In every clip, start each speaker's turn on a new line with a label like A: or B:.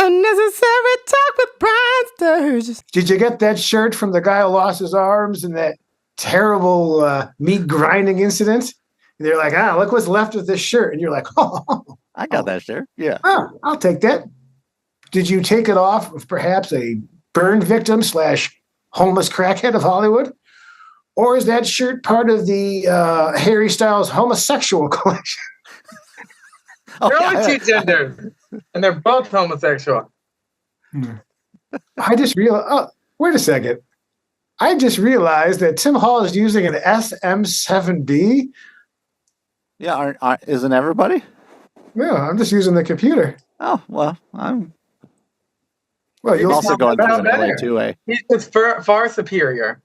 A: Unnecessary talk with Brian Sturges.
B: Did you get that shirt from the guy who lost his arms in that terrible meat grinding incident? And they're like, look what's left of this shirt. And you're like,
C: I got that shirt. Yeah.
B: I'll take that. Did you take it off of perhaps a burn victim / homeless crackhead of Hollywood? Or is that shirt part of the Harry Styles homosexual collection?
D: They're only two genders, and they're both homosexual.
B: I just realized, wait a second. I just realized that Tim Hall is using an SM7B.
C: Yeah, isn't everybody?
B: No, I'm just using the computer.
C: Oh, well, I'm
B: you'll
C: also going through an
D: better.
C: LA2A.
D: He's just far superior.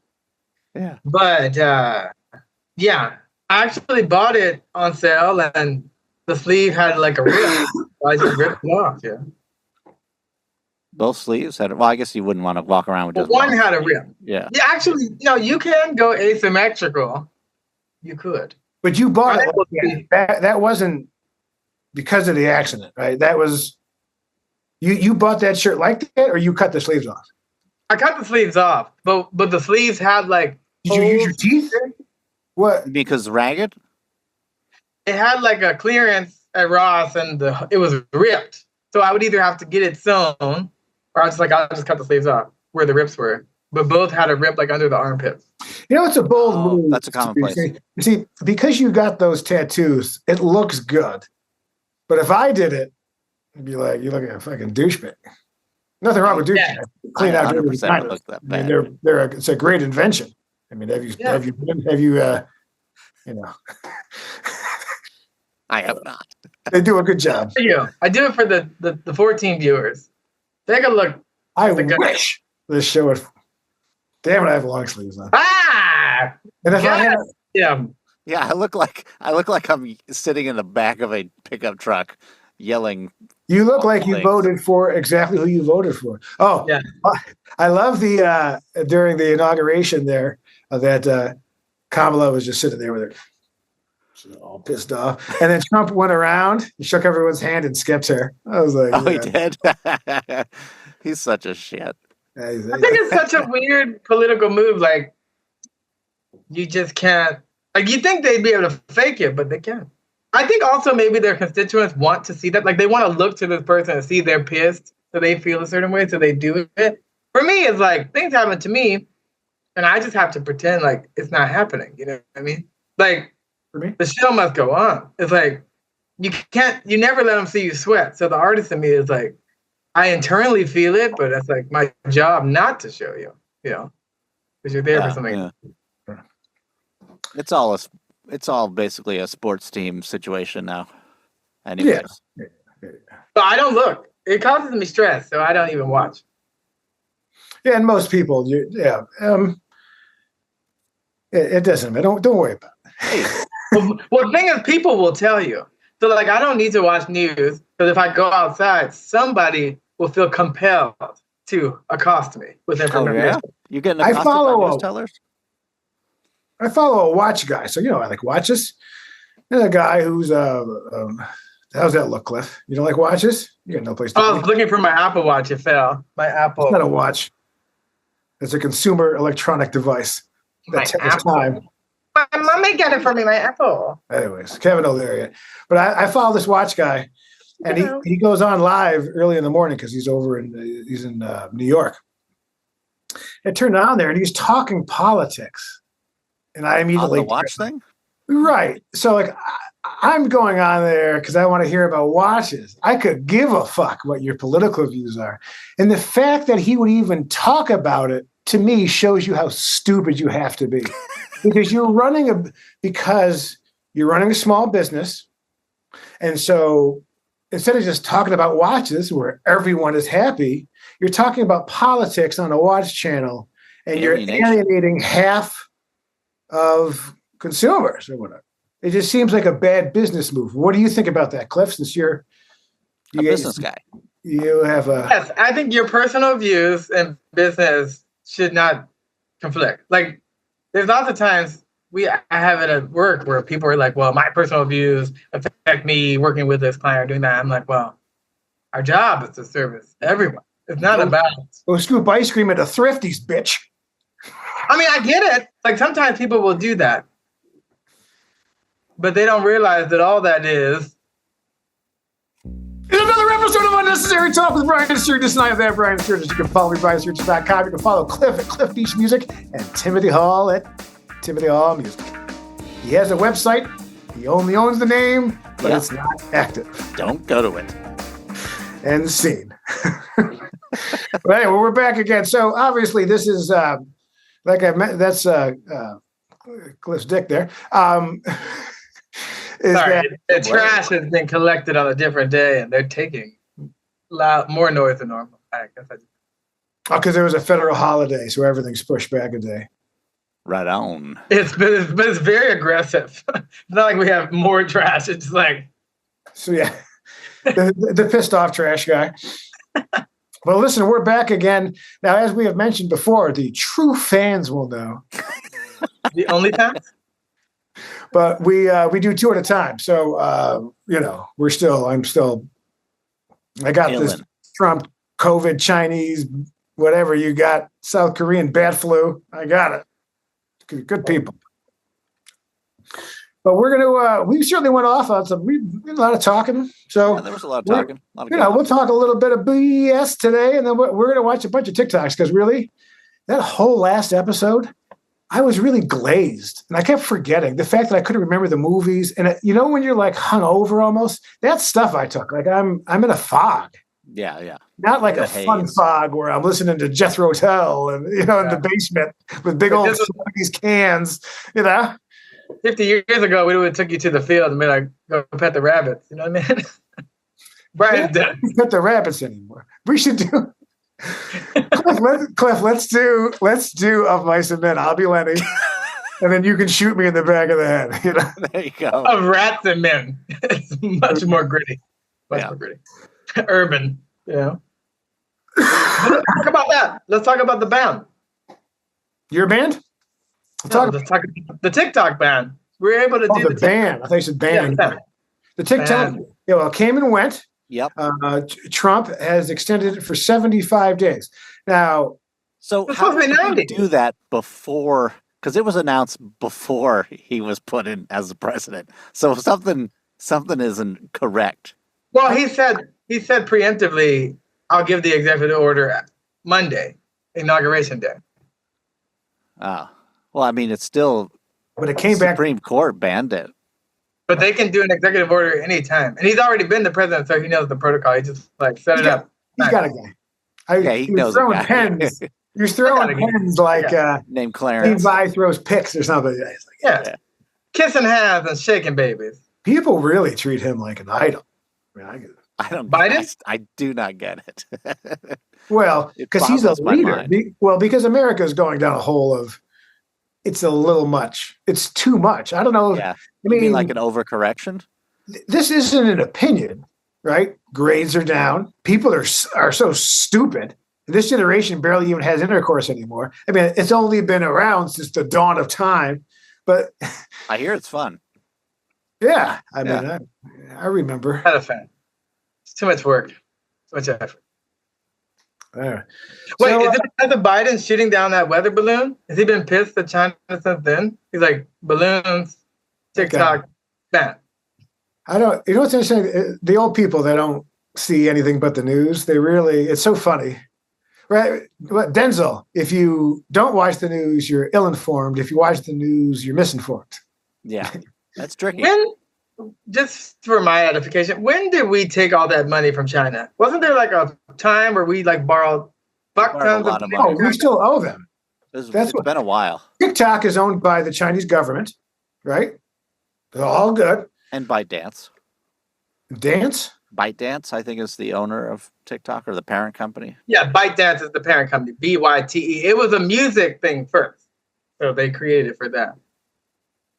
C: Yeah.
D: But, yeah, I actually bought it on sale, and the sleeve had like a rip. I just ripped it off, yeah.
C: Both sleeves had. Well, I guess you wouldn't want to walk around with just
D: one had a rip.
C: Yeah.
D: Yeah, actually, you can go asymmetrical. You could.
B: But you bought it. That wasn't because of the accident, right? That was you bought that shirt like that, or you cut the sleeves off?
D: I cut the sleeves off, but the sleeves had like.
B: Did you use your teeth? What?
C: Because ragged.
D: It had like a clearance at Ross, and it was ripped. So I would either have to get it sewn, or I'll just cut the sleeves off where the rips were. But both had a rip like under the armpits.
B: It's a bold move.
C: That's a commonplace.
B: You see, because you got those tattoos, it looks good. But if I did it, it'd be like, you look like a fucking douchebag. Nothing wrong with douchebag.
D: Yeah.
B: Clean out dirty
C: Look that bad.
B: I mean, it's a great invention. I mean, have you
C: I have not.
B: They do a good job.
D: I do it for the 14 viewers. Take a look.
B: I wish this show would. Damn it! I have long sleeves on. And if I had,
C: I look like I'm sitting in the back of a pickup truck, yelling.
B: You look like you voted for exactly who you voted for. Oh, yeah. I love the during the inauguration there that Kamala was just sitting there with her. All pissed off, and then Trump went around, he shook everyone's hand, and skipped her. I was like,
C: he did. He's such a shit.
D: I think it's such a weird political move. Like, you just can't. Like, you think they'd be able to fake it, but they can't. I think also maybe their constituents want to see that. Like, they want to look to this person and see they're pissed, so they feel a certain way, so they do it. For me, it's like things happen to me, and I just have to pretend like it's not happening. You know what I mean? Like. The show must go on. It's like you never let them see you sweat. So the artist in me is like, I internally feel it, but it's like my job not to show you, because you're there for something.
C: Yeah. It's all basically a sports team situation now. Anyways.
B: Yeah.
D: But I don't look. It causes me stress, so I don't even watch.
B: Yeah, and most people, it doesn't matter. Don't worry about it.
D: Well, the thing is, people will tell you. So, like, I don't need to watch news because if I go outside, somebody will feel compelled to accost me with information.
C: Oh, yeah? You getting accosted by news tellers?
B: I follow a watch guy, so I like watches. There's a guy who's how's that look, Cliff? You don't like watches? You got no place to.
D: I was looking for my Apple Watch. It fell. My Apple.
B: It's not a watch. It's a consumer electronic device that takes time.
D: My mommy got it for me, my Apple.
B: Anyways, Kevin O'Leary. But I follow this watch guy, and he goes on live early in the morning because he's in New York. I turned on there, and he's talking politics, and I immediately
C: on the watch thing.
B: Right. So like I'm going on there because I want to hear about watches. I could give a fuck what your political views are, and the fact that he would even talk about it to me shows you how stupid you have to be. Because you're running a small business. And so instead of just talking about watches where everyone is happy, you're talking about politics on a watch channel and you're alienating half of consumers or whatever. It just seems like a bad business move. What do you think about that, Cliff, since you're
C: a business guy?
B: You have a...
D: Yes, I think your personal views and business should not conflict. Like, there's lots of times I have it at work where people are like, well, my personal views affect me working with this client or doing that. I'm like, well, Our job is to service everyone. It's not about.
B: Go scoop ice cream at a Thrifty's, bitch.
D: I mean, I get it. Like sometimes people will do that, but they don't realize that all that is.
B: In another episode of Unnecessary Talk with Brian Sturges, and I am that Brian Sturges. You can follow me, BrianSturges.com. You can follow Cliff at Cliff Beach Music and Timothy Hall at Timothy Hall Music. He has a website. He only owns the name, but it's not active.
C: Don't go to it.
B: End scene. But anyway, we're back again. So obviously, this is like I meant. That's Cliff's dick there.
D: Sorry, the trash has been collected on a different day, and they're taking more noise than normal. I guess
B: because there was a federal holiday, so everything's pushed back a day.
C: Right on.
D: It's very aggressive. It's not like we have more trash. It's like
B: so. Yeah, the pissed off trash guy. Well, listen, we're back again now. As we have mentioned before, the true fans will know.
D: The only time.
B: But we do two at a time. So, I got this Trump, COVID, Chinese, whatever you got, South Korean bat flu. I got it. Good people. But we're going to, we certainly went off on we did a lot of talking. So
C: there was a lot of talking.
B: We'll talk a little bit of BS today, and then we're going to watch a bunch of TikToks because really, that whole last episode, I was really glazed, and I kept forgetting the fact that I couldn't remember the movies. And when you're like hungover almost, that's stuff I took. Like I'm in a fog.
C: Yeah.
B: Not like a fun fog where I'm listening to Jethro Tull and in the basement with big old these cans.
D: 50 years ago, we would have took you to the field and be like, go pet the rabbits. You know what I mean? Brian's dead.
B: Pet the rabbits anymore. We should do. Cliff, let's do Of Mice and Men. I'll be Lenny, and then you can shoot me in the back of the head.
C: There you go.
D: Of Rats and Men. It's much more gritty. More gritty. Urban. Let's talk about that. Let's talk about the band.
B: Your band?
D: Let's talk about the TikTok band. We were able to do
B: the band. I thought you said band.
D: Yeah,
B: the TikTok. Band. Yeah, well, came and went.
C: Yep.
B: Trump has extended it for 75 days. Now,
C: so how did he do that before? Because it was announced before he was put in as the president. So something isn't correct.
D: Well, he said preemptively, I'll give the executive order Monday, Inauguration Day.
C: Oh, well, I mean, it's still.
B: But it came back.
C: Supreme Court banned it.
D: But they can do an executive order anytime. And he's already been the president, so he knows the protocol. He just set it up.
B: He's got a guy.
C: He knows
B: throwing pens. You're throwing pens like
C: named Clarence.
B: Levi throws picks or something.
D: Yeah. Kissing hands and shaking babies.
B: People really treat him like an idol.
C: I don't.
D: Biden?
C: I do not get it.
B: Well, because he's a leader. Because America is going down a hole of. It's a little much. It's too much. I don't know.
C: Yeah. I mean like an overcorrection?
B: This isn't an opinion, right? Grades are down. People are so stupid. This generation barely even has intercourse anymore. I mean, it's only been around since the dawn of time. But
C: I hear it's fun.
B: Yeah. I mean, I remember.
D: Not a fan. It's too much work. Too much effort.
B: Wait,
D: is it because of Biden shooting down that weather balloon? Has he been pissed at China since then? He's like, balloons, TikTok, ban.
B: I don't, what's interesting? The old people that don't see anything but the news, it's so funny. Right? Denzel, if you don't watch the news, you're ill-informed. If you watch the news, you're misinformed.
C: Yeah, that's tricky.
D: Just for my edification, when did we take all that money from China? Wasn't there like a time where we borrowed tons of money?
B: Oh, we still owe them.
C: It's been a while.
B: TikTok is owned by the Chinese government, right? They're all good.
C: And ByteDance. ByteDance, I think, is the owner of TikTok or the parent company.
D: Yeah, ByteDance is the parent company. BYTE. It was a music thing first, so they created for that.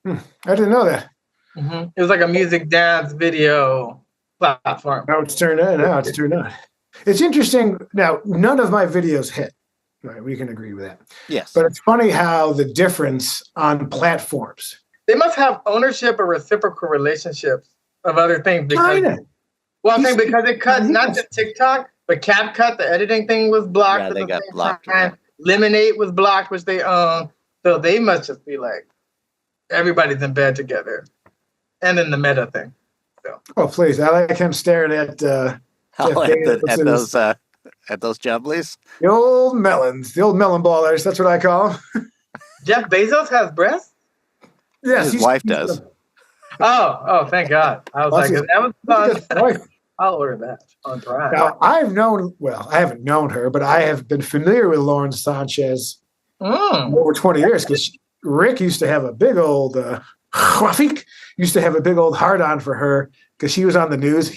B: I didn't know that.
D: Mm-hmm. It was like a music dance video platform.
B: Now it's turned on. It's interesting. Now, none of my videos hit. Right, we can agree with that.
C: Yes.
B: But it's funny how the difference on platforms.
D: They must have ownership or reciprocal relationships of other things.
B: China.
D: Well, I'm saying because it cut not just TikTok, but CapCut, the editing thing was blocked
C: Yeah,
D: at
C: they
D: the
C: got
D: same
C: blocked.
D: time. Lemonade was blocked, which they own. So they must just be like, everybody's in bed together. And then the meta thing. So.
B: Oh, please. I like him staring at Jeff Bezos.
C: At those jumblies.
B: The old melons, the old melon ballers. That's what I call them.
D: Jeff Bezos has breasts?
B: Yes,
C: his wife does.
D: Oh, thank God. I was like, that was fun. I'll order that on Prime.
B: Now, I haven't known her, but I have been familiar with Lauren Sanchez over 20 years because Rick used to have a big old, Rafik used to have a big old hard on for her because she was on the news.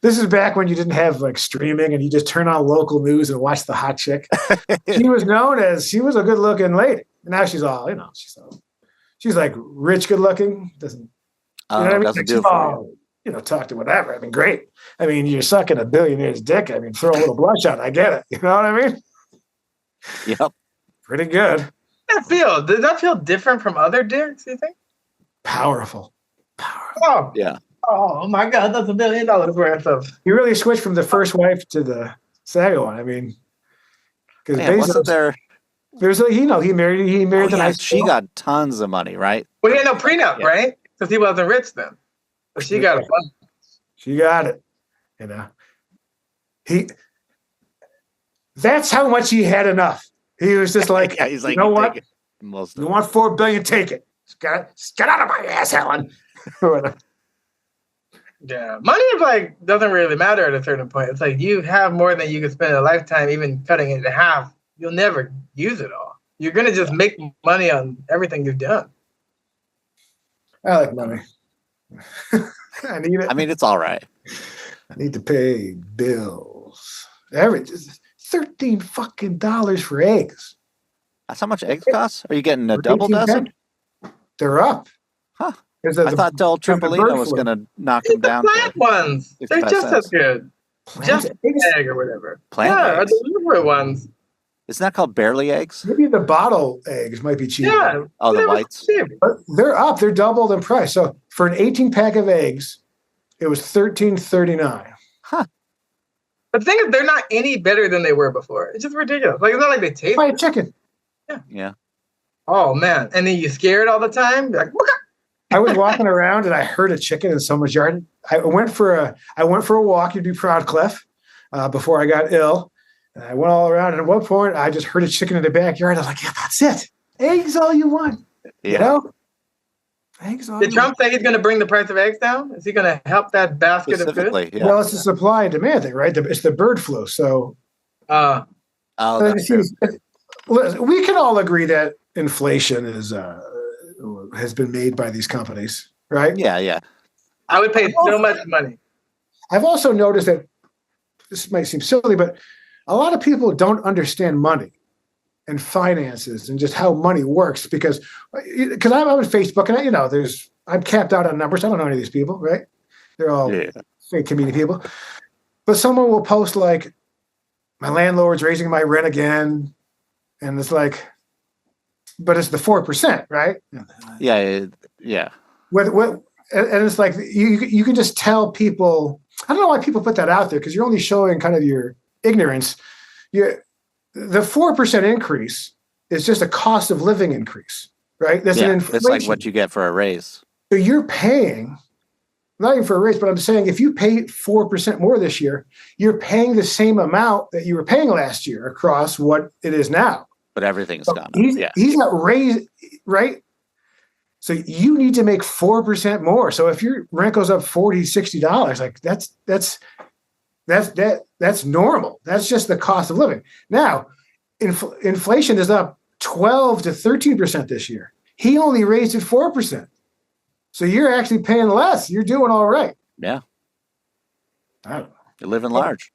B: This is back when you didn't have like streaming and you just turn on local news and watch the hot chick. She was a good looking lady. And now she's all, she's like rich, good looking. Doesn't do it for you. Talk to whatever. I mean, great. I mean, you're sucking a billionaire's dick. I mean, throw a little blush on. I get it. You know what I mean?
C: Yep.
B: Pretty good.
D: Does that feel different from other dicks, you think?
B: Powerful.
D: Oh.
C: Yeah.
D: Oh my God, that's $1 billion worth of.
B: You really switched from the first wife to the second one. I mean, because
C: wasn't there?
B: There's he married the nice.
C: She got tons of money, right?
D: Well, he had no prenup, right? Because he wasn't rich then. But she got a fun.
B: She got it. That's how much he had enough. He was just like,
C: he's like,
B: you know what? You want $4 billion? Take it. Just get out of my ass, Helen.
D: Yeah, money doesn't really matter at a certain point. It's like you have more than you can spend in a lifetime, even cutting it in half. You'll never use it all. You're gonna just make money on everything you've done.
B: I like money. I need it.
C: I mean, it's all right.
B: I need to pay bills. $13 fucking for eggs.
C: That's how much eggs cost? Are you getting a double dozen?
B: They're up.
C: Huh. I thought Del Tripolino was going to knock them down.
D: The plant ones. They're just as good.
B: Plant
D: just
B: eggs?
D: egg or whatever.
C: Plant eggs?
D: The delivery ones.
C: Isn't that called barely eggs?
B: Maybe the bottle eggs might be cheaper.
D: Yeah.
C: Oh, the whites?
B: But they're up. They're doubled in price. So for an 18-pack of eggs, it was $13.39.
C: Huh.
D: But the thing is, they're not any better than they were before. It's just ridiculous. Like, it's not like they taste.
B: Buy a chicken.
C: Yeah.
D: Oh, man. And then you scared all the time? Like,
B: I was walking around and I heard a chicken in someone's yard. I went for a walk. You'd be proud, Cliff, before I got ill. And I went all around. And at one point, I just heard a chicken in the backyard. I was like, yeah, that's it. Eggs all you want.
C: Yeah.
B: Eggs all
D: Did Trump say he's going to bring the price of eggs down? Is he going to help that basket of food?
C: Yeah.
B: Well, it's the supply and demand thing, right? It's the bird flu. So
C: that's true.
B: We can all agree that inflation has been made by these companies, right?
C: Yeah.
D: I would pay so much money.
B: I've also noticed that this might seem silly, but a lot of people don't understand money and finances and just how money works because I'm on Facebook and I'm capped out on numbers. I don't know any of these people, right? They're all fake community people. But someone will post like, my landlord's raising my rent again. And it's like, but it's the 4%, right?
C: Yeah.
B: And it's like, you can just tell people, I don't know why people put that out there because you're only showing kind of your ignorance. The 4% increase is just a cost of living increase, right? That's an inflation.
C: It's like what you get for a raise.
B: So you're paying, not even for a raise, but I'm saying if you pay 4% more this year, you're paying the same amount that you were paying last year across what it is now.
C: But everything's gone up.
B: He's not raised, right? So you need to make 4% more. So if your rent goes up $40, $60, like that's normal. That's just the cost of living. Now, inflation is up 12 to 13% this year. He only raised it 4%. So you're actually paying less. You're doing all right.
C: Yeah.
B: I don't know.
C: You're living large.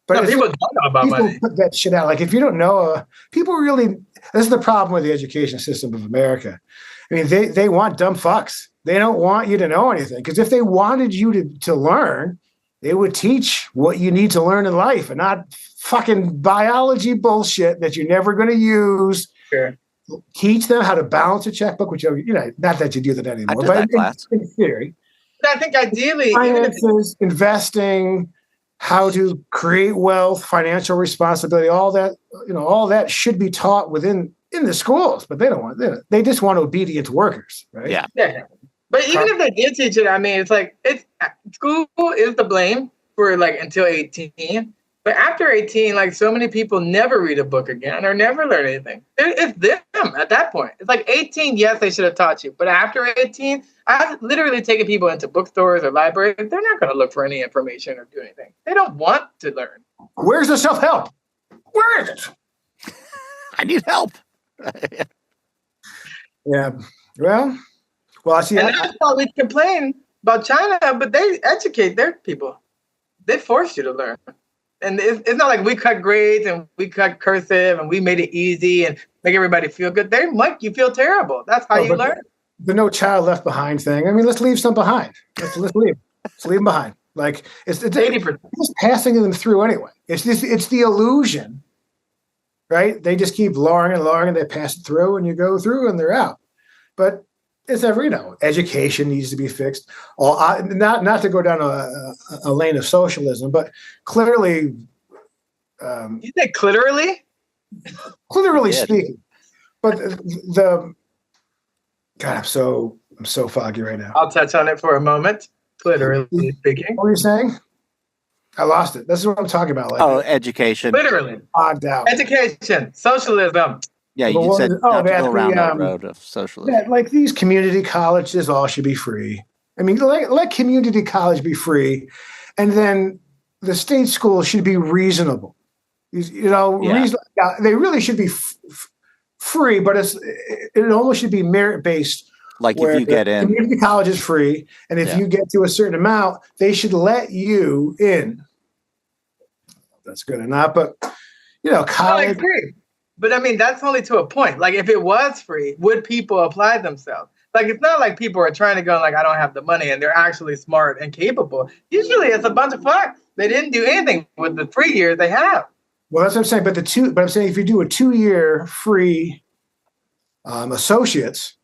B: But
D: people don't know about money.
B: Put that shit out. Like if you don't know, people really. This is the problem with the education system of America. I mean, they want dumb fucks. They don't want you to know anything because if they wanted you to learn, they would teach what you need to learn in life and not fucking biology bullshit that you're never going to use.
D: Sure.
B: Teach them how to balance a checkbook, which not that you do that anymore, but in theory.
D: I think ideally,
B: finances, investing, how to create wealth, financial responsibility, all that should be taught in the schools, but they don't want it. They just want obedient workers, right?
C: Yeah.
D: But even if they did teach it, I mean, school is to blame for like until 18. But after 18, like so many people never read a book again or never learn anything. It's them at that point. It's like 18, yes, they should have taught you. But after 18, I've literally taken people into bookstores or libraries. They're not going to look for any information or do anything. They don't want to learn.
B: Where's the self-help? Where is it?
C: I need help.
B: Yeah. Well, I see.
D: And that's why we complain about China, but they educate their people. They force you to learn. And it's not like we cut grades and we cut cursive and we made it easy and make everybody feel good. They make you feel terrible. That's how you learn.
B: The no child left behind thing. I mean, let's leave some behind. Let's leave. Let's leave them behind. Like it's 80%. Just passing them through anyway. It's the illusion, right? They just keep lowering and they pass it through and you go through and they're out. But it's education needs to be fixed. Not to go down a lane of socialism, but clearly.
D: You say clitorally?
B: Clitorally speaking, but God, I'm so foggy right now.
D: I'll touch on it for a moment. Clitorally speaking.
B: What were you saying? I lost it. This is what I'm talking about.
C: Like, education.
D: Literally.
B: Fogged out.
D: Education, socialism.
C: Yeah, you said not to go around that road of socialism.
B: Yeah, like these community colleges all should be free. I mean, let community college be free, and then the state schools should be reasonable. They really should be free, but it almost should be merit-based.
C: Like if you get in.
B: Community college is free, and if you get to a certain amount, they should let you in. That's good or not, but college.
D: I agree. But I mean, that's only to a point. Like if it was free, would people apply themselves? Like it's not like people are trying to go like, I don't have the money and they're actually smart and capable. Usually it's a bunch of fucks. They didn't do anything with the 3 years they have.
B: Well, that's what I'm saying. But I'm saying if you do a 2-year free associates,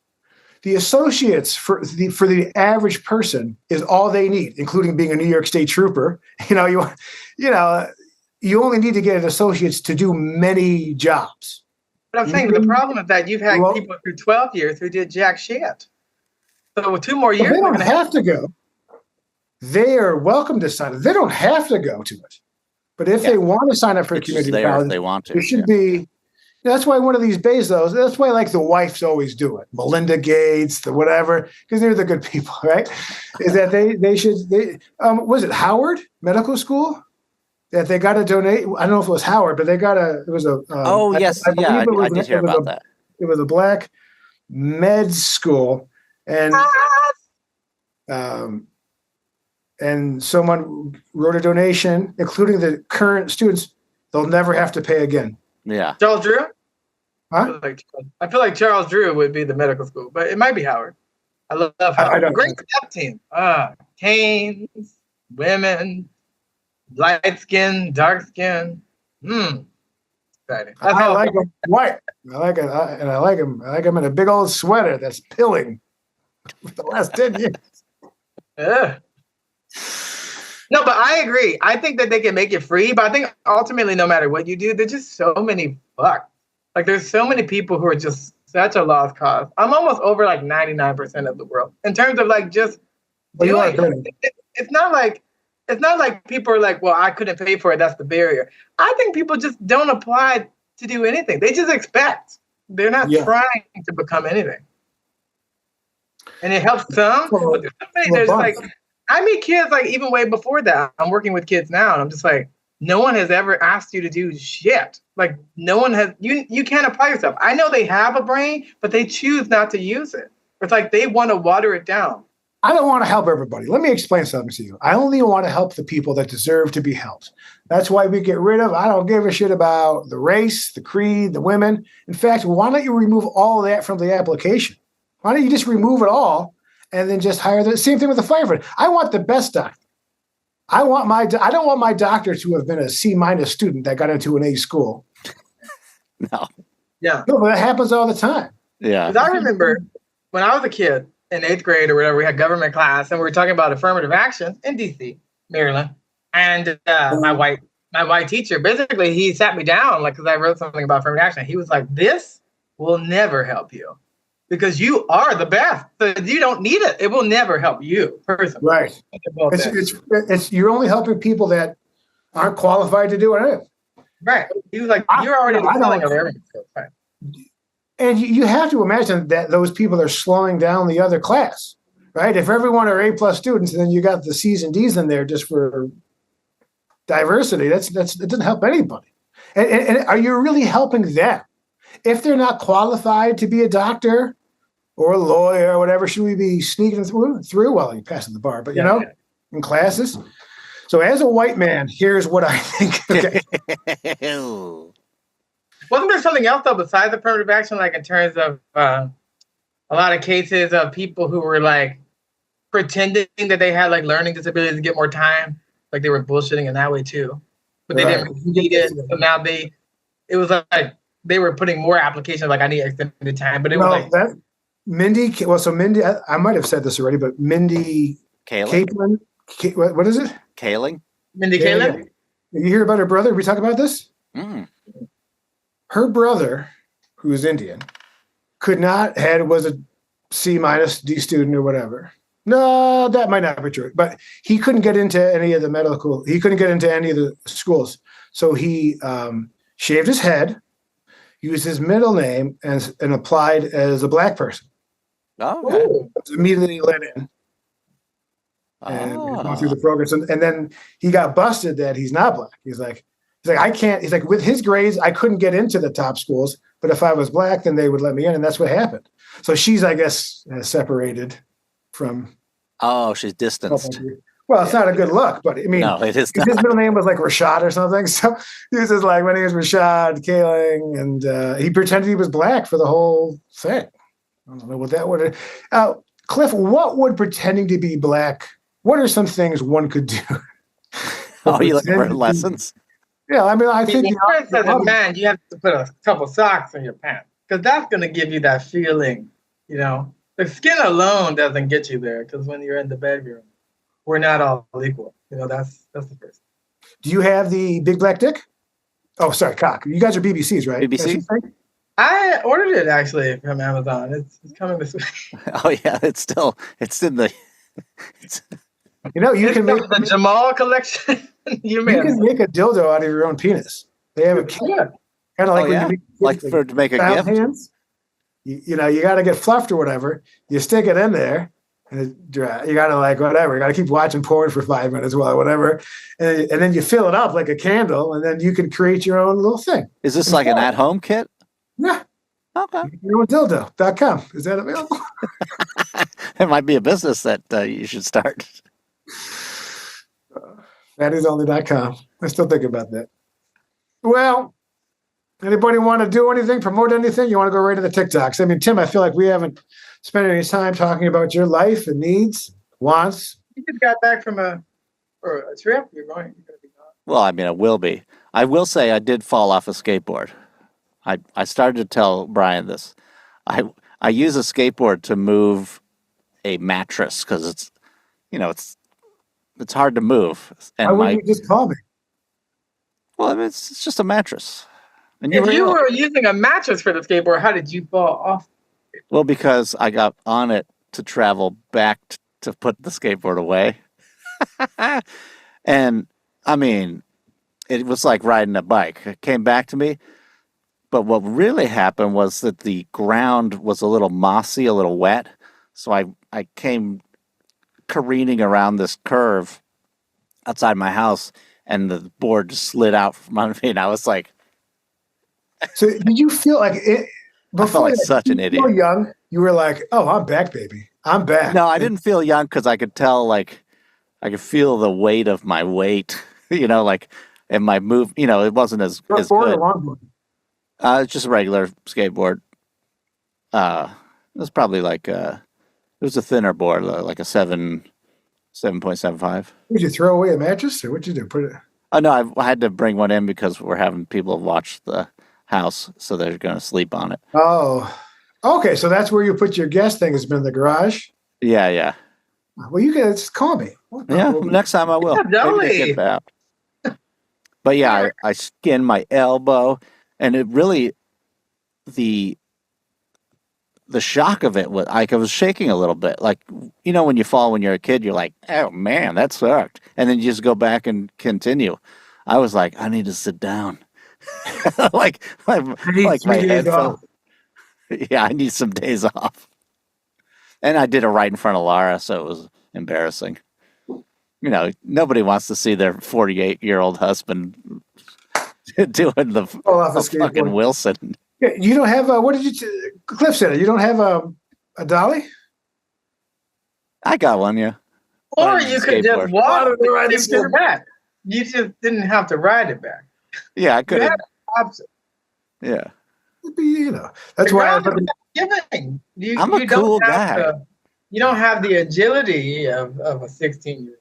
B: the associates for the average person is all they need, including being a New York State trooper. You only need to get an associate's to do many jobs.
D: But I'm saying the problem is that you've had people through 12 years who did jack shit. So with 2 more years,
B: they don't have to go. They are welcome to sign up. They don't have to go to it. But if they want to sign up for a community college,
C: they want to.
B: It should be. That's why one of these Bezos. That's why like the wives always do it. Melinda Gates, the whatever, because they're the good people, right? Is that they should. Was it Howard Medical School? That they got to donate. I don't know if it was Howard, but they got a. It was a.
C: I did hear about that.
B: It was a black med school, and someone wrote a donation, including the current students. They'll never have to pay again.
C: Yeah.
D: Charles Drew.
B: Huh?
D: I feel like Charles Drew would be the medical school, but it might be Howard. I love Howard. Great step team. Canes, women. Light skin, dark skin. Exciting.
B: I like them white. I like it, and I like them. I like them in a big old sweater that's pilling for the last 10 years.
D: Yeah. No, but I agree. I think that they can make it free, but I think ultimately, no matter what you do, there's just so many fucks. Like, there's so many people who are just such a lost cause. I'm almost over like 99% of the world in terms of like just doing it. It's not like people are like, well, I couldn't pay for it. That's the barrier. I think people just don't apply to do anything. They just expect. They're not trying to become anything. And it helps some. But there's like, I meet kids like even way before that. I'm working with kids now, and I'm just like, no one has ever asked you to do shit. Like no one has. You can't apply yourself. I know they have a brain, but they choose not to use it. It's like they want to water it down.
B: I don't want to help everybody. Let me explain something to you. I only want to help the people that deserve to be helped. That's why we get rid of, I don't give a shit about the race, the creed, the women. In fact, why don't you remove all of that from the application? Why don't you just remove it all and then just hire the same thing with the firefighter? I want the best doctor. I don't want my doctor to have been a C- student that got into an A school.
C: No.
D: Yeah.
B: No, but that happens all the time.
C: Yeah.
D: Because I remember when I was a kid, in 8th grade or whatever, we had government class, and we were talking about affirmative action in DC, Maryland. And my white teacher, basically, he sat me down, like, because I wrote something about affirmative action. He was like, "This will never help you because you are the best. So you don't need it. It will never help you personally."
B: Right. It's you're only helping people that aren't qualified to do it.
D: Right. He was like, "You're already the filling of everything." Right.
B: And you have to imagine that those people are slowing down the other class, right? If everyone are A+ students, and then you got the C's and D's in there just for diversity, it doesn't help anybody. And are you really helping them? If they're not qualified to be a doctor or a lawyer or whatever, should we be sneaking through? Well, you passing the bar, but in classes. So as a white man, here's what I think. Okay.
D: Wasn't there something else though besides affirmative action, like in terms of a lot of cases of people who were like pretending that they had like learning disabilities to get more time, like they were bullshitting in that way too, but they didn't need it. So now it was like they were putting more applications, like I need extended time, but it was like
B: that Mindy. Well, so Mindy, I might have said this already, but Mindy
C: Kaling.
B: What is it?
C: Kaling.
D: Mindy Kaling.
B: You hear about her brother? Did we talk about this?
C: Mm.
B: Her brother, who's Indian, was a C- D student or whatever. No, that might not be true. But he couldn't get into any of the he couldn't get into any of the schools. So he shaved his head, used his middle name, and applied as a black person.
C: Oh, okay.
B: Was immediately let in. And going through the progress. And then he got busted that he's not black. He's like, I can't. He's like, with his grades, I couldn't get into the top schools. But if I was black, then they would let me in. And that's what happened. So she's, I guess, separated from.
C: Oh, she's distanced.
B: Well, it's not a good look, but I mean,
C: no, it is not.
B: His middle name was like Rashad or something. So he was just like, my name is Rashad Kaling. And he pretended he was black for the whole thing. I don't know what that would have. Cliff, what would pretending to be black, what are some things one could do?
C: Oh, you looking for lessons?
B: Yeah, I mean, I think
D: first as a man, you have to put a couple socks in your pants because that's going to give you that feeling. The skin alone doesn't get you there because when you're in the bedroom, we're not all equal. That's the first.
B: Do you have the big black dick? Oh, sorry, cock. You guys are BBCs, right?
C: BBC.
D: I ordered it actually from Amazon. It's coming this week.
C: Oh yeah, it's in the.
B: You can make
D: the Jamal collection. You can
B: make a dildo out of your own penis. They have a kit, kind of like when you make,
C: to make a gift.
B: Hands. You got to get fluffed or whatever. You stick it in there, and you got to like whatever. You got to keep watching porn for 5 minutes while whatever, and then you fill it up like a candle, and then you can create your own little thing.
C: Is this like an at-home kit?
B: Yeah.
C: Okay.
B: Dildo.com. Is that available?
C: It might be a business that you should start.
B: Fatty'sonly.com. I still think about that. Well, anybody want to do anything, promote anything? You want to go right to the TikToks? I mean, Tim, I feel like we haven't spent any time talking about your life and needs, wants.
D: You just got back from a trip. You're going to be gone.
C: Well, I mean, it will be. I will say I did fall off a skateboard. I started to tell Brian this. I use a skateboard to move a mattress because it's hard to move. And
B: why wouldn't you just call me?
C: Well, I mean, it's just a mattress. And
D: if you were using a mattress for the skateboard, how did you fall off?
C: Well, because I got on it to travel back to put the skateboard away. And I mean, it was like riding a bike. It came back to me. But what really happened was that the ground was a little mossy, a little wet. So I came careening around this curve outside my house, and the board just slid out from under me. And I was like...
B: So did you feel like it...
C: I felt like such an idiot.
B: You were young. You were like, oh, I'm back, baby. I'm back.
C: No, I didn't feel young because I could tell, like, I could feel the weight of my weight, like, and my move, it wasn't as good.
B: Or longboard?
C: It's just a regular skateboard. It was probably like it was a thinner board, like a 7.75.
B: Did you throw away a mattress, or what'd you do? Put it?
C: Oh no, I had to bring one in because we're having people watch the house, so they're going to sleep on it.
B: Oh, okay. So that's where you put your guest thing. Has been in the garage.
C: Yeah, yeah.
B: Well, you can just call me.
C: Yeah, next time I will.
D: Yeah,
C: Maybe they
D: totally.
C: get back. But yeah, I skinned my elbow, and it really the shock of it was like I was shaking a little bit. Like, you know, when you fall when you're a kid, you're like, oh man, that sucked. And then you just go back and continue. I was like, I need to sit down. like my head felt. Yeah, I need some days off. And I did it right in front of Lara, so it was embarrassing. You know, nobody wants to see their 48-year-old husband doing the fucking Wilson.
B: Yeah, you don't have what did you? Cliff said it. You don't have a dolly.
C: I got one, yeah.
D: Or you could just walk it back. You just didn't have to ride it back.
C: Yeah, I could have. Yeah.
B: You know, that's why I'm
C: a cool guy.
D: You don't have the agility of a 16-year-old.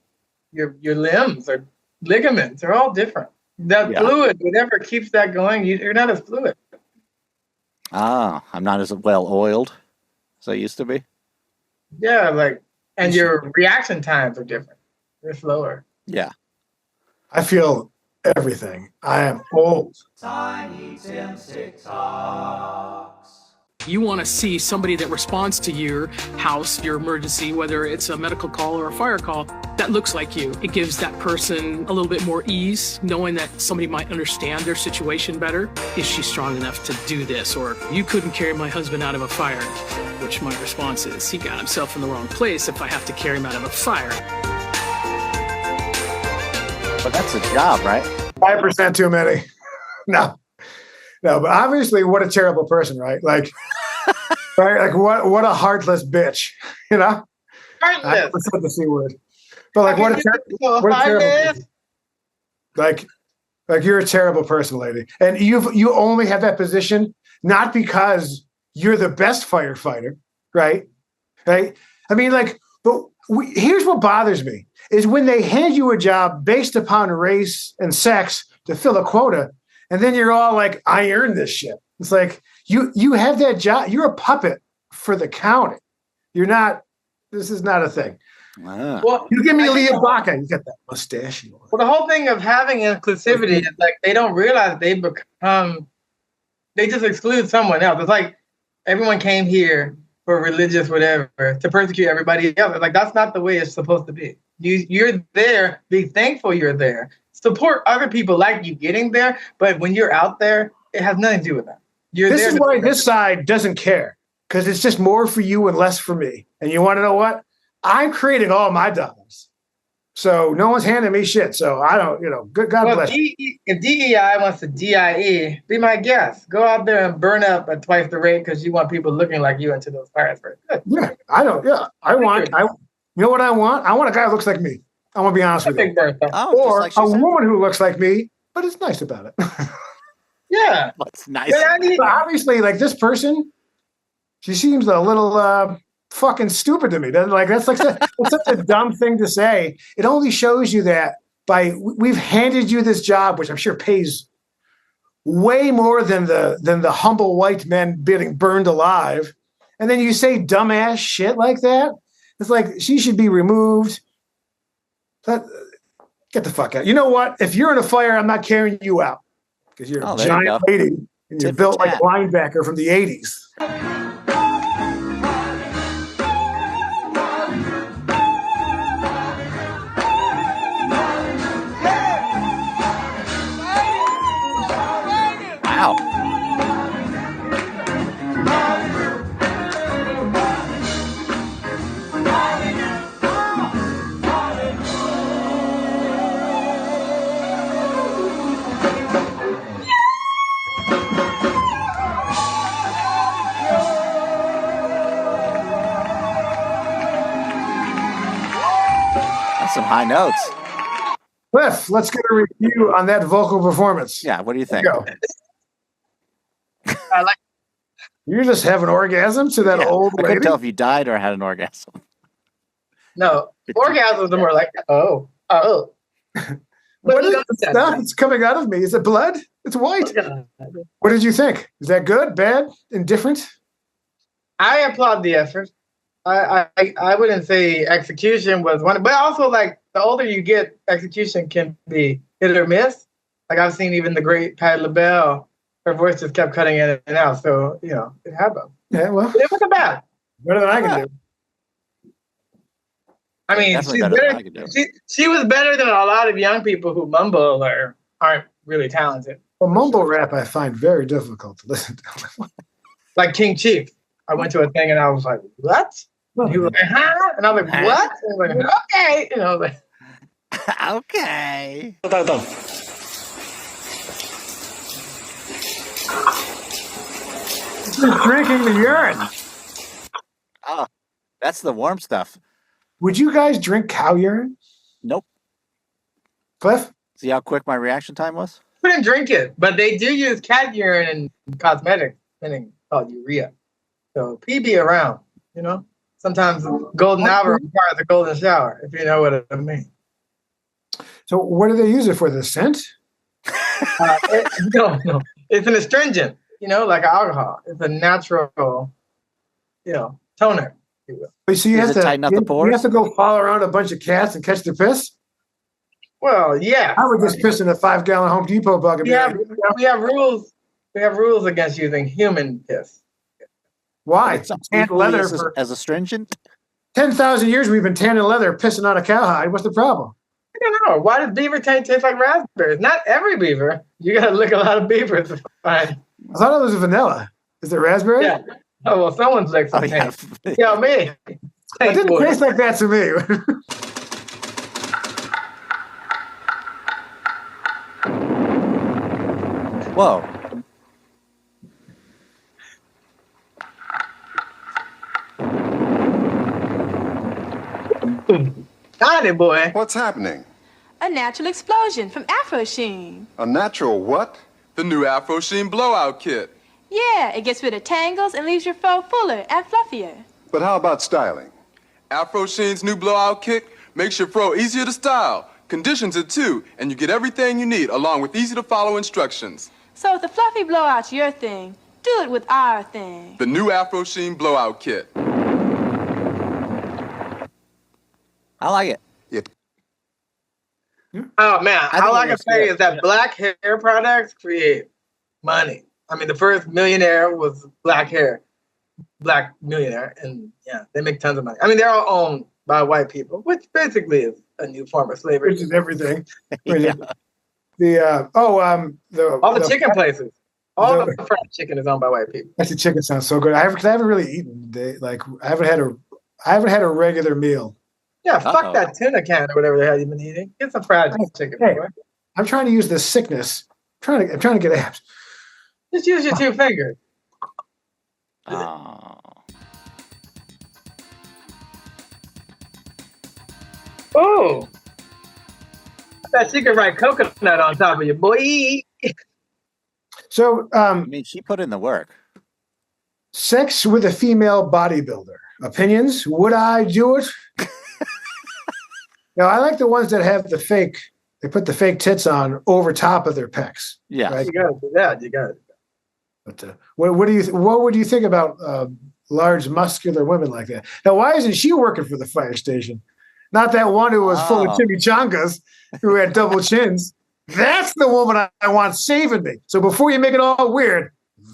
D: Your limbs or ligaments are all different. That fluid, whatever keeps that going, you're not as fluid.
C: Ah, I'm not as well oiled as I used to be.
D: Yeah, and your reaction times are different. They're slower.
C: Yeah.
B: I feel everything. I am old.
E: Tiny Tim's TikToks.
A: You want to see somebody that responds to your house, your emergency, whether it's a medical call or a fire call, that looks like you. It gives that person a little bit more ease, knowing that somebody might understand their situation better. Is she strong enough to do this? Or you couldn't carry my husband out of a fire, which my response is, he got himself in the wrong place if I have to carry him out of a fire.
C: But that's a job, right?
B: 5% too many. No, but obviously, what a terrible person, right? Like, right? Like, what a heartless bitch, you know?
D: Heartless.
B: Let's put the C word. But like, what a terrible person. Like you're a terrible person, lady, and you only have that position not because you're the best firefighter, right? Right? I mean, like, but here's what bothers me is when they hand you a job based upon race and sex to fill a quota, and then you're all like, I earned this shit. It's like, you have that job. You're a puppet for the county. You're not, this is not a thing.
C: Ah.
B: Well, you give me Leah Baca, you got that mustache.
D: Well, the whole thing of having inclusivity is like, they don't realize they just exclude someone else. It's like, everyone came here for religious whatever, to persecute everybody else. Like, that's not the way it's supposed to be. You're there, be thankful you're there. Support other people like you getting there, but when you're out there, it has nothing to do with that.
B: This is why this side doesn't care, because it's just more for you and less for me. And you want to know what? I'm creating all my dollars. So no one's handing me shit. So I don't, God bless you.
D: If DEI wants to DIE, be my guest. Go out there and burn up at twice the rate because you want people looking like you into those fires. Good.
B: Yeah, I don't. Yeah, you know what I want? I want a guy who looks like me. I want to be honest with you. Or like a woman who looks like me, but is nice about it.
D: Yeah.
C: What's nice?
B: But obviously, like this person, she seems a little fucking stupid to me. That's such a dumb thing to say. It only shows you that we've handed you this job, which I'm sure pays way more than the humble white men being burned alive, and then you say dumbass shit like that. It's like she should be removed. Get the fuck out. You know what? If you're in a fire, I'm not carrying you out because you're a giant lady and you're built like a linebacker from the 80s.
C: Wow. Some high notes.
B: Cliff, let's get a review on that vocal performance.
C: Yeah, what do you think?
D: I like.
B: You just have an orgasm to that old lady?
C: I couldn't tell if you died or had an orgasm.
D: No, orgasms are more like, oh.
B: What is the stuff that's coming out of me? Is it blood? It's white. What did you think? Is that good, bad, indifferent?
D: I applaud the effort. I wouldn't say execution was one, but also like the older you get, execution can be hit or miss. Like I've seen even the great Patti LaBelle, her voice just kept cutting in and out. So it happened.
B: Yeah, well,
D: But it wasn't bad.
B: better than I can do.
D: I mean,
C: Definitely
D: she's
C: better than
D: better.
C: I could do.
D: She was better than a lot of young people who mumble or aren't really talented.
B: Well, mumble rap I find very difficult to listen to.
D: Like King Chief. I went to a thing and I was like, what? And he was like, huh? And I was like, what? And I was like, okay. I was like,
C: Okay.
B: Just drinking the urine.
C: Oh, that's the warm stuff.
B: Would you guys drink cow urine?
C: Nope.
B: Cliff?
C: See how quick my reaction time was?
D: couldn't drink it, but they do use cat urine in cosmetics, something called urea. So pee be around, Sometimes golden hour requires a golden shower, if you know what I mean.
B: So what do they use it for? The scent?
D: No. It's an astringent, like alcohol. It's a natural, toner. If you will.
B: So you
C: Does
B: have
C: it
B: to
C: tighten up the
B: you
C: pores?
B: have to go follow around a bunch of cats and catch their piss?
D: Well, yeah.
B: I would just piss in a 5-gallon Home Depot bucket.
D: We have rules. We have rules against using human piss.
B: Why?
C: It's
B: Tanned
C: equally
B: leather
C: as,
B: for
C: as astringent.
B: 10,000 years. We've been tanning leather, pissing on a cowhide. What's the problem?
D: I don't know. Why does beaver taste like raspberries? Not every beaver. You got to lick a lot of beavers to find.
B: I thought it was vanilla. Is it raspberry?
D: Yeah. Oh, well, someone's licked
C: Oh,
D: something.
C: yeah.
D: Yeah, me.
B: It didn't taste like that to me.
C: Whoa.
D: Got it, boy.
F: What's happening?
G: A natural explosion from Afro Sheen.
F: A natural what?
H: The new Afro Sheen blowout kit.
G: Yeah, it gets rid of tangles and leaves your fro fuller and fluffier.
F: But how about styling?
H: Afro Sheen's new blowout kit makes your fro easier to style, conditions it too, and you get everything you need along with easy to follow instructions.
G: So if the fluffy blowout's your thing, do it with our thing.
H: The new Afro Sheen blowout kit.
C: I like it.
D: Oh, man.
C: think
D: All I
C: it
D: can
C: looks
D: say
C: good.
D: is that black hair products create money. I mean, the first millionaire was black millionaire. And yeah, they make tons of money. I mean, they're all owned by white people, which basically is a new form of slavery.
B: Which is everything.
C: Yeah.
B: All
D: All the chicken places. All the fried chicken is owned by white people.
B: Actually, chicken sounds so good. I haven't really eaten today. Like I haven't had a regular meal.
D: Yeah, fuck
C: Uh-oh.
D: that tuna can or whatever the hell you've been eating. Get some fried chicken.
B: Hey.
D: Boy.
B: I'm trying to use this sickness. I'm trying to get abs.
D: Just use your 2 fingers.
C: Oh.
D: Oh, that she can write coconut on top of you, boy.
B: So,
C: I mean, she put in the work.
B: sex with a female bodybuilder. Opinions? Would I do it? Now, I like the ones that have they put the fake tits on over top of their pecs.
C: Yeah.
B: Right?
D: You gotta do that. You gotta.
B: But what would you think about large muscular women like that? Now, why isn't she working for the fire station? Not that one who was full of
C: Oh.
B: chimichangas, who had double chins. That's the woman I want saving me. So before you make it all weird,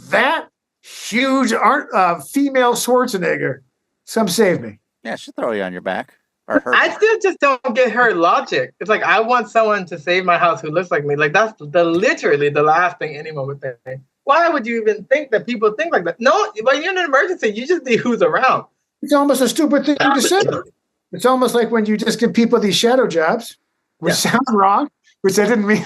B: that huge female Schwarzenegger, come save me.
C: Yeah, she'll throw you on your back. Or her
D: I
C: back.
D: still just don't get her logic. It's like I want someone to save my house who looks like me. Like that's literally the last thing anyone would think. Why would you even think that people think like that? No, when you're in an emergency, you just need who's around.
B: It's almost a stupid thing to say. It's almost like when you just give people these shadow jobs, which sound wrong, which I didn't mean.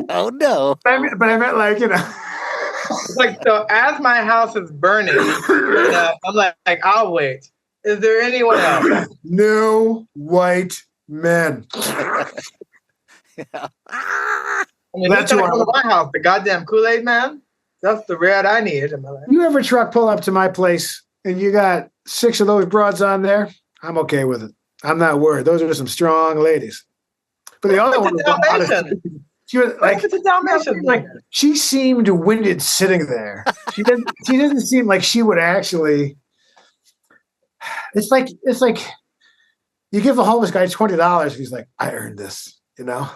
C: Oh, no.
B: But I meant like,
D: It's like, so as my house is burning, I'm like, I'll wait. Is there anyone else?
B: no white men.
C: Yeah.
D: I mean,
B: That's
D: that's
B: why-
D: come to my house, the goddamn Kool-Aid man. That's the red I need in my life.
B: You ever truck pull up to my place and you got 6 of those broads on there? I'm okay with it. I'm not worried. Those are some strong ladies. But the other one,
D: It's a Dalmatian.
B: she was like,
D: It's a Dalmatian.
B: like she seemed winded sitting there. She didn't seem like she would actually. it's like you give a homeless guy $20, he's like, I earned this, you know.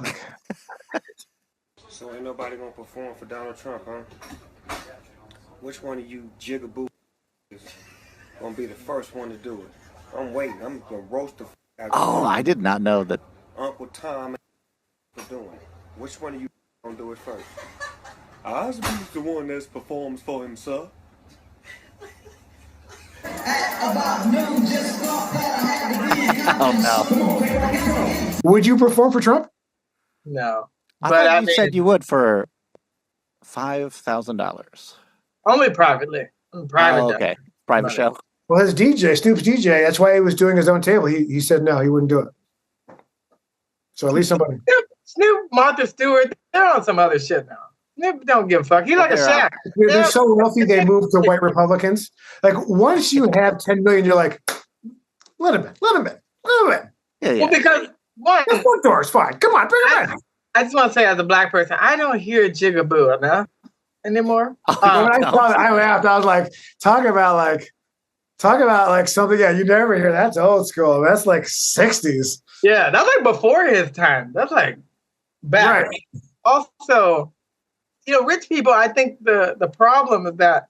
I: So ain't nobody gonna perform for Donald Trump, huh? Which one of you jigaboo is gonna be the first one to do it? I'm waiting. I'm gonna roast the out of
C: Oh, I did not know that.
I: Uncle Tom for doing it. Which one of you gonna do it first? Osby's the one that performs for himself.
C: Oh no!
B: Would you perform for Trump?
D: No.
C: I
D: But
C: thought
D: I
C: you
D: mean,
C: said you would for $5,000.
D: only privately. Private.
C: Oh, okay, private
D: Money.
C: show.
B: Well, his DJ, Snoop's DJ, that's why he was doing his own table. He said no, he wouldn't do it. So at least somebody.
D: Snoop, Martha Stewart, they're on some other shit now. Snoop don't give a fuck. He like a Shaq.
B: They're so wealthy they moved to white Republicans. Like once you have 10 million, you're like, let him in.
C: Yeah.
D: Well, because one,
B: The front door is fine. Come on, bring him in.
D: I just want to say, as a black person, I don't hear jigaboo enough anymore.
B: When I saw that, I laughed. I was like, talk about like something. Yeah, you never hear. That's old school. That's like 60s.
D: Yeah, that's like before his time. That's like back.
B: Right.
D: Also, rich people, I think the problem is that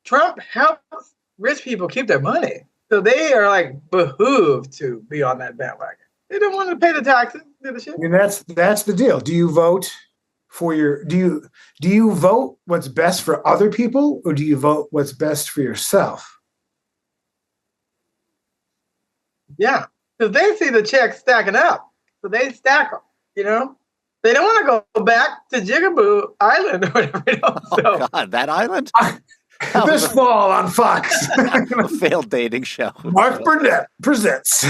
D: Trump helps rich people keep their money. So they are like behooved to be on that bandwagon. They don't want to pay the taxes, do the shit.
B: I mean, that's the deal. Do you vote for do you vote what's best for other people, or do you vote what's best for yourself?
D: Yeah, because they see the checks stacking up, so they stack them. They don't want to go back to Jigaboo Island or whatever.
C: Oh God, that island.
B: This fall on Fox.
C: A failed dating show.
B: Mark Burnett presents.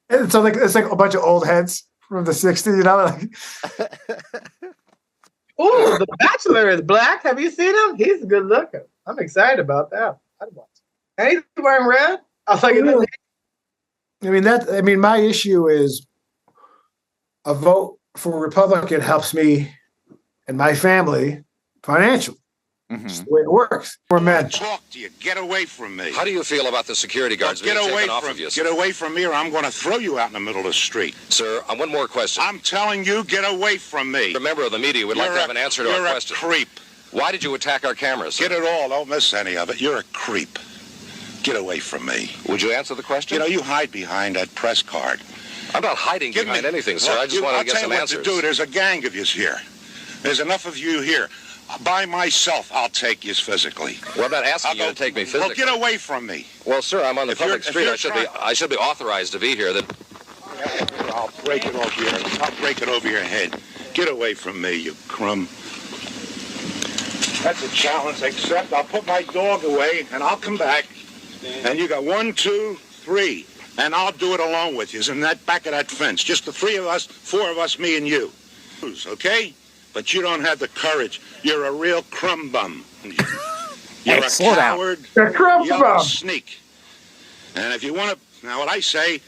B: And so it's like a bunch of old heads from the 60s, Like,
D: Ooh, The Bachelor is black. Have you seen him? He's good looking. I'm excited about that. I'd watch it. And he's wearing red. I was like,
B: my issue is a vote for Republican helps me and my family financially. It's the way it works. We're men.
J: Talk to you. Get away from me.
K: How do you feel about the security guards being taken off of you?
J: Get away from me, or I'm going to throw you out in the middle of the street.
K: Sir, one more question.
J: I'm telling you, get away from me.
K: A member of the media would like to have an answer to our question.
J: You're a creep.
K: Why did you attack our cameras, sir?
J: Get it all. Don't miss any of it. You're a creep. Get away from me.
K: Would you answer the question?
J: You hide behind that press card.
K: I'm not hiding behind anything, sir. I just wanted to get some answers.
J: I'll tell you what to do. There's a gang of yous here. There's enough of you here. By myself, I'll take you physically.
K: Well, I'm not asking you to take me physically.
J: Well, get away from me.
K: Well, sir, I'm on the public street. I should be authorized to be here.
J: I'll break it over your. I'll break it over your head. Get away from me, you crumb. That's a challenge. Except I'll put my dog away and I'll come back. And you got 1, 2, 3, and I'll do it alone with you. In that back of that fence, just the 3 of us, 4 of us, me and you. Okay? But you don't have the courage. You're a real crumb bum. You're a coward.
B: You're a crumb bum.
J: Sneak. And if you want to, now what I say,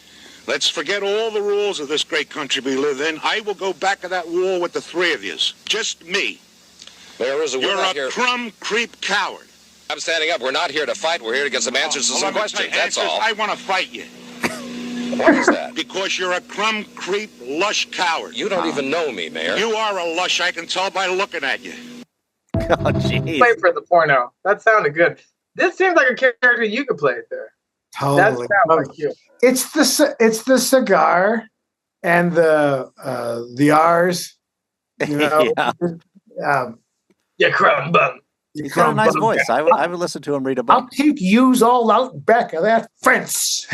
J: let's forget all the rules of this great country we live in. I will go back to that wall with the 3 of yous. Just me.
K: You're
J: a crumb, creep, coward.
K: I'm standing up. We're not here to fight. We're here to get some answers to some questions. That's all.
J: I want to fight you.
K: Why is that?
J: Because you're a crumb, creep, lush coward.
K: You don't even know me, Mayor.
J: You are a lush. I can tell by looking at you.
C: Oh, jeez.
D: Play for the porno. That sounded good. This seems like a character you could play there.
B: Totally.
D: That sounds like you.
B: It's the cigar and the R's.
D: You crumb bum.
C: He's got a nice voice. I would listen to him read a book.
B: I'll take yous all out back of that fence.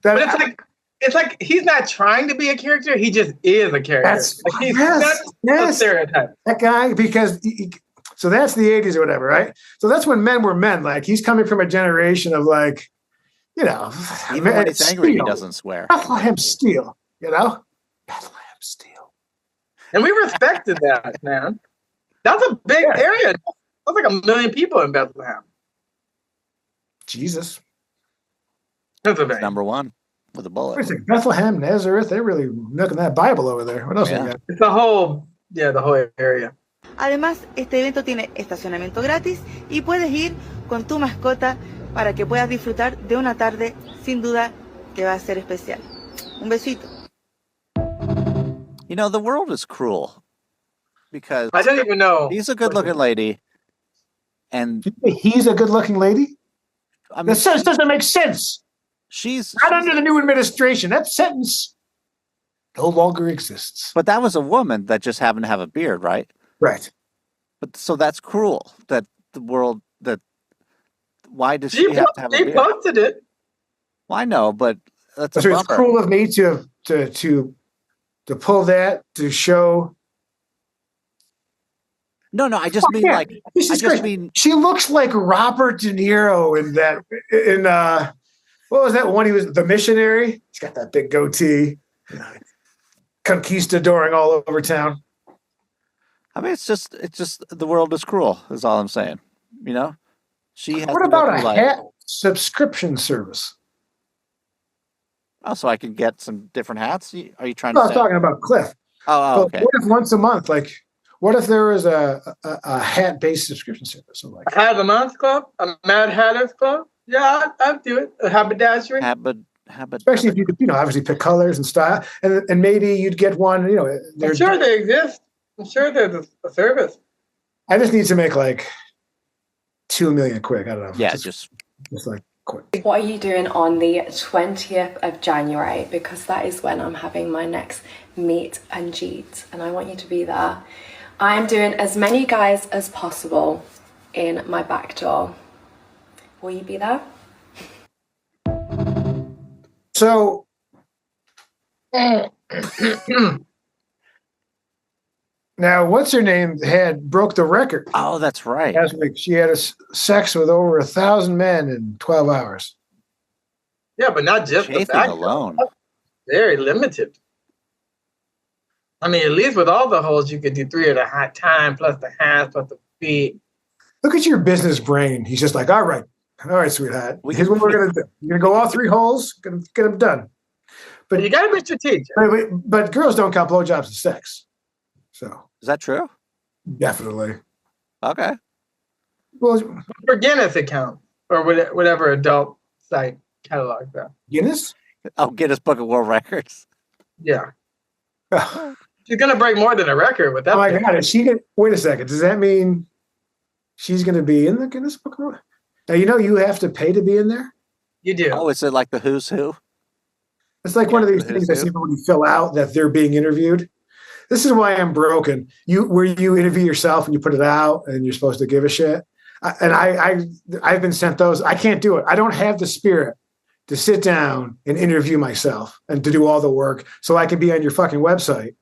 D: But it's like he's not trying to be a character. He just is a character. He's not a stereotype.
B: That guy, because so that's the 80s or whatever, right? So that's when men were men. Like he's coming from a generation of
C: even when he's angry, he doesn't swear.
B: Bethlehem Steel, Bethlehem Steel.
D: And we respected that, man. That's a big area. That's like 1 million people in Bethlehem.
B: Jesus.
C: It's number 1 with a bullet.
B: Bethlehem, Nazareth, they're really milking that Bible over there. What else we got?
D: It's the whole area.
L: Además, este evento tiene estacionamiento gratis y puedes ir con tu mascota para que puedas disfrutar de una tarde sin duda que va a ser especial. Un besito.
C: You know, the world is cruel because
D: I don't even know.
C: he's a good-looking lady, and
B: he's a good-looking lady.
C: I mean,
B: that sentence doesn't make sense.
C: She's
B: not under the new administration. That sentence no longer exists.
C: But that was a woman that just happened to have a beard, right?
B: Right.
C: But so that's cruel. That the world that. Why does she have to have a beard?
D: She posted it.
C: Well, I know, but that's
B: it's cruel of me to pull that to show.
C: No, I just mean like I just mean
B: she looks like Robert De Niro in that in what was that one? He was The Missionary. He's got that big goatee, conquistadoring all over town.
C: I mean, it's just the world is cruel. Is all I'm saying. You know, she has.
B: What about a hat subscription service?
C: Oh, so I can get some different hats? Are you trying
B: to?
C: I
B: was talking about Cliff.
C: Oh, okay.
B: What if once a month, like, what if there was a hat-based subscription service? So like,
D: Hat of the Month Club, a Mad Hatters Club. Yeah, I'd do it. A haberdashery.
B: Especially if you could, obviously pick colors and style, and maybe you'd get one.
D: I'm sure they exist. I'm sure there's a service.
B: I just need to make like 2 million quick. I don't know.
C: Yeah, just
B: like.
M: What are you doing on the 20th of January? Because that is when I'm having my next meet and greet, and I want you to be there. I'm doing as many guys as possible in my back door. Will you be there?
B: So, now, what's her name broke the record?
C: Oh, that's right.
B: Last week, she had sex with over 1,000 men in 12 hours.
D: Yeah, but not just the back
C: alone.
D: Very limited. I mean, at least with all the holes, you could do 3 at a time, plus the hands, plus the feet.
B: Look at your business brain. He's just like, all right, sweetheart. Here's what we're gonna do. You're gonna go all 3 holes, gonna get them done.
D: But you gotta be strategic.
B: But girls don't count blowjobs as sex. So
C: is that true?
B: Definitely.
C: Okay.
B: Well,
D: for Guinness account or whatever adult site catalogs that.
B: Guinness?
C: Oh, Guinness Book of World Records.
D: Yeah. She's gonna break more than a record with that.
B: Oh my God! Is she gonna wait a second? Does that mean she's gonna be in the Guinness Book of World? Now you have to pay to be in there.
D: You do.
C: Oh, is it like the Who's Who?
B: It's like one of these things that people fill out that they're being interviewed. This is why I'm broken. Where you interview yourself and you put it out and you're supposed to give a shit. I've been sent those. I can't do it. I don't have the spirit to sit down and interview myself and to do all the work so I can be on your fucking website.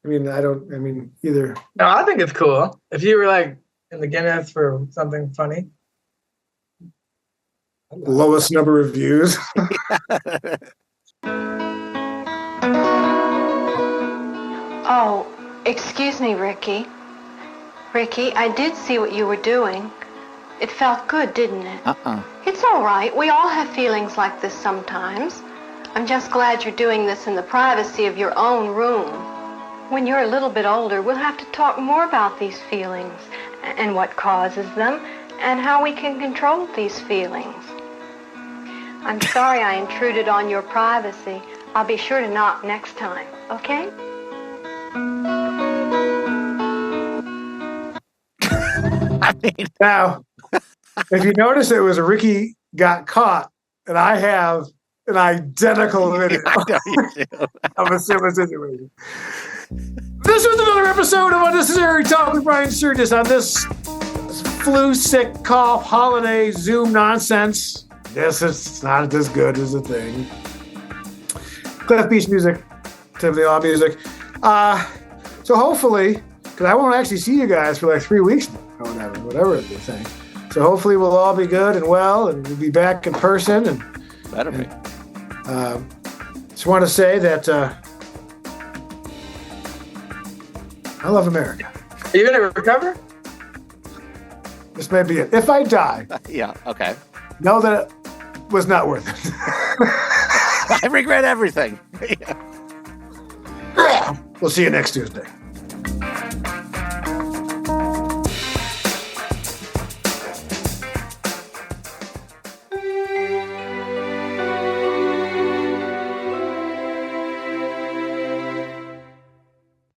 B: I mean, either.
D: No, I think it's cool. If you were like in the Guinness for something funny.
B: Lowest number of views.
N: Oh, excuse me, Ricky. Ricky, I did see what you were doing. It felt good, didn't it? It's all right. We all have feelings like this sometimes. I'm just glad you're doing this in the privacy of your own room. When you're a little bit older, we'll have to talk more about these feelings and what causes them and how we can control these feelings. I'm sorry I intruded on your privacy. I'll be sure to knock next time, okay?
B: Now, if you notice, it was Ricky got caught, and I have an identical video of a similar situation. This was another episode of Unnecessary Talk with Brian Sturges on this flu, sick, cough, holiday, Zoom nonsense. Yes, it's not as good as a thing. Cliff Beach music, Tiffany Law music. So hopefully, because I won't actually see you guys for like 3 weeks now, or whatever the thing. So hopefully we'll all be good and well, and we'll be back in person. And
C: better be.
B: Just want to say that I love America.
D: Are you gonna recover?
B: This may be it. If I die,
C: yeah, okay.
B: Know that it was not worth it.
C: I regret everything.
B: We'll see you next Tuesday.